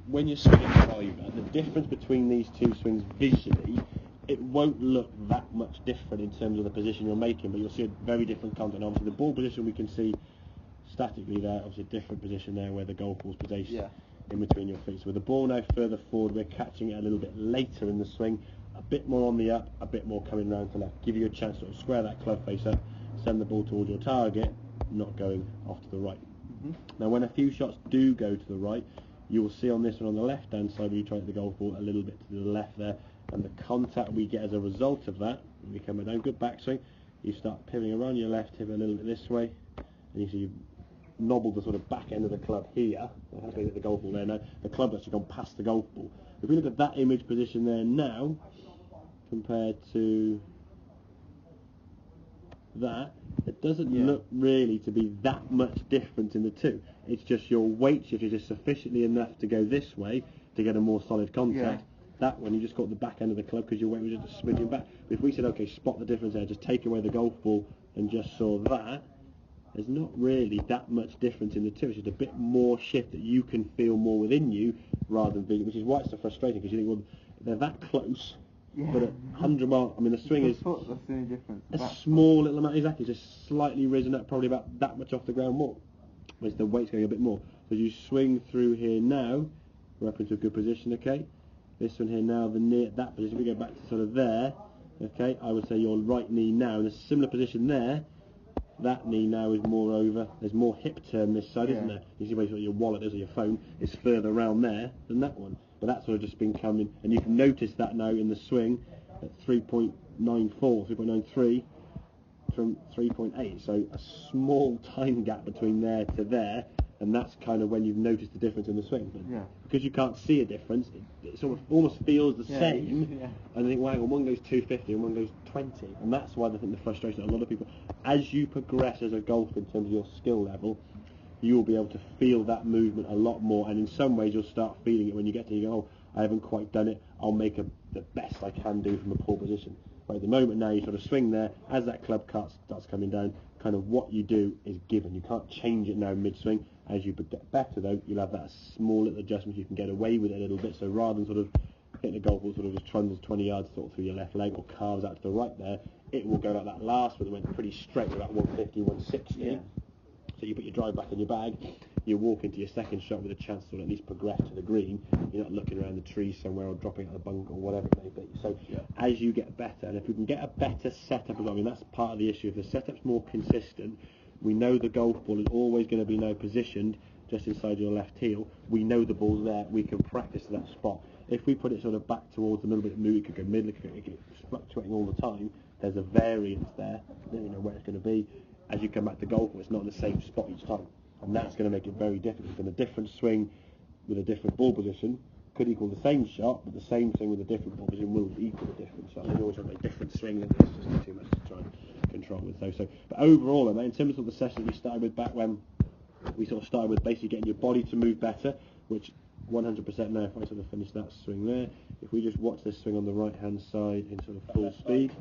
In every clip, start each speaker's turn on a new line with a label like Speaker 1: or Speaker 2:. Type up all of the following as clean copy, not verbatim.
Speaker 1: when you're swinging a driver, the difference between these two swings visually, it won't look that much different in terms of the position you're making, but you'll see a very different content. Obviously, the ball position we can see statically there, obviously a different position there where the golf ball's placed in between your feet. So with the ball now further forward, we're catching it a little bit later in the swing, a bit more on the up, a bit more coming round to left. Give you a chance to sort of square that club face up, send the ball towards your target, not going off to the right. Now when a few shots do go to the right, you will see on this one on the left hand side where you try to hit the golf ball a little bit to the left there, and the contact we get as a result of that, when we come down, good backswing, you start pivoting around your left hip a little bit this way, and you see you nobble the sort of back end of the club here. That's going to hit the golf ball there now. The club's actually gone past the golf ball. If we look at that image position there now, compared to that, it doesn't look really to be that much difference in the two. It's just your weight shift is just sufficiently enough to go this way to get a more solid contact. That one, you just got the back end of the club because your weight was just smidging back. But if we said, okay, spot the difference there, just take away the golf ball and just saw that, there's not really that much difference in the two. It's just a bit more shift that you can feel more within you rather than being, which is why it's so frustrating, because you think, well, they're that close, but at 100 miles, I mean, the swing is
Speaker 2: that's the only difference.
Speaker 1: a small little amount, exactly, just slightly risen up, probably about that much off the ground more, whereas the weight's going a bit more. So as you swing through here now, we're up into a good position, okay? This one here now, that position, we go back to sort of there, okay? I would say your right knee now, in a similar position there, that knee now is more over, there's more hip turn this side, isn't there? You see where your wallet is or your phone is further around there than that one. But that's sort of just been coming, and you can notice that now in the swing at 3.94, 3.93 from 3.8, so a small time gap between there to there, and that's kind of when you've noticed the difference in the swing. But because you can't see a difference, it sort of almost feels the same, and I think, wow, one goes 250 and one goes 20, and that's why I think the frustration of a lot of people, as you progress as a golfer in terms of your skill level, you'll be able to feel that movement a lot more, and in some ways you'll start feeling it when you get to, you go, oh, I haven't quite done it, I'll make the best I can do from a poor position. But at the moment now you sort of swing there, as that club cut starts coming down, kind of what you do is given. You can't change it now mid-swing. As you get better though, you'll have that small little adjustment, you can get away with it a little bit, so rather than sort of hitting the golf ball sort of just trundles 20 yards sort of through your left leg or carves out to the right there, it will go like that last one, it went pretty straight with that 150, 160. So you put your drive back in your bag, you walk into your second shot with a chance to at least progress to the green. You're not looking around the trees somewhere or dropping out the bunk or whatever it may be. So as you get better, and if we can get a better setup as well, I mean that's part of the issue. If the setup's more consistent, we know the golf ball is always going to be now positioned just inside your left heel. We know the ball's there, we can practice to that spot. If we put it sort of back towards the middle bit, it could go middle, it could go fluctuating all the time. There's a variance there, you know where it's going to be. As you come back to golf, it's not in the same spot each time, and that's going to make it very difficult. And a different swing with a different ball position could equal the same shot, but the same thing with a different ball position will equal a different shot. You always have a different swing, and it's just too much to try and control with those. So, but overall, in terms of the session we started with back when we sort of started with basically getting your body to move better, which 100% now, if I sort of finish that swing there, if we just watch this swing on the right hand side in sort of full speed,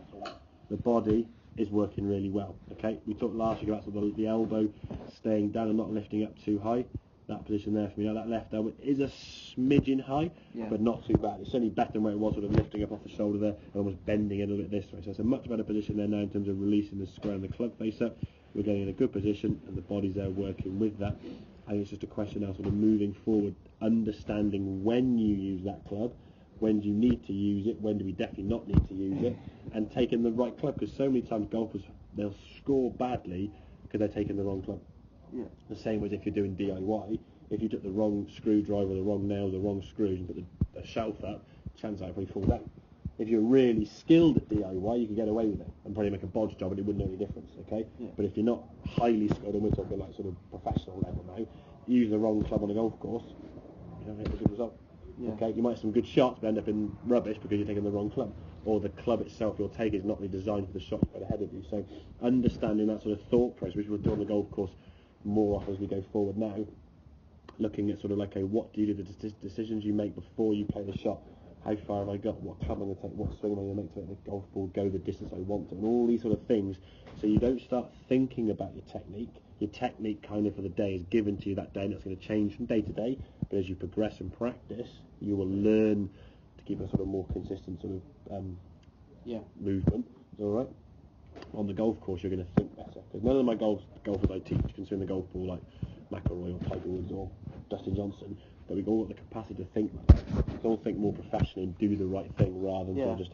Speaker 1: the body is working really well. Okay, we talked last week about sort of the elbow staying down and not lifting up too high. That position there for me now, that left elbow is a smidgen high, but not too bad. It's certainly better than where it was sort of lifting up off the shoulder there and almost bending a little bit this way. So it's a much better position there now in terms of releasing the square and the club face up. We're getting in a good position and the body's there working with that. I think it's just a question now sort of moving forward, understanding when you use that club, when do you need to use it, when do we definitely not need to use it, and taking the right club, because so many times golfers, they'll score badly because they're taking the wrong club. The same as if you're doing DIY, if you took the wrong screwdriver, the wrong nails, the wrong screws and put the shelf up, chances are it probably fall down. If you're really skilled at DIY, you can get away with it and probably make a bodge job and it wouldn't know any difference, okay? But if you're not highly skilled, and we're talking like sort of professional level now, you use the wrong club on a golf course, you don't get a good result. Okay, you might have some good shots but end up in rubbish because you're taking the wrong club, or the club itself you'll take is not really designed for the shots right ahead of you. So understanding that sort of thought process, which we'll do on the golf course more often as we go forward now, looking at sort of like, okay, what do you do, the decisions you make before you play the shot, how far have I got, what club I'm going to take, what swing am I going to make to make the golf ball go the distance I want to, and all these sort of things, so you don't start thinking about your technique. Your technique kind of for the day is given to you that day, and it's going to change from day to day But as you progress and practice, you will learn to keep a sort of more consistent sort of movement. All right. On the golf course, you're going to think better, because none of my golfers I teach can swing the golf ball like McIlroy or Tiger Woods or Dustin Johnson, but we've all got the capacity to think like that. We can all think more professionally and do the right thing rather than sort of just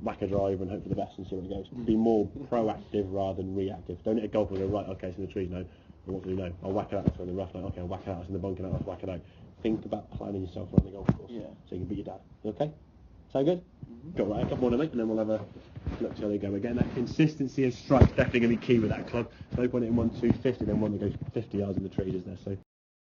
Speaker 1: whack a driver and hope for the best and see where it goes. Be more proactive rather than reactive. Don't hit a golfer and go, right, okay, it's in the trees, no. What do you know? I'll whack it out, it's in the rough, no. Okay, I'll whack it out, it's in the bunker, no. I'll whack it out. Think about planning yourself around the golf course so you can beat your dad. Okay? Sound good? Got right, a couple more to make, and then we'll have a look till they go. Again, that consistency of strike definitely going to be key with that club. No point in 1 250, then one that goes 50 yards in the trees, is there? So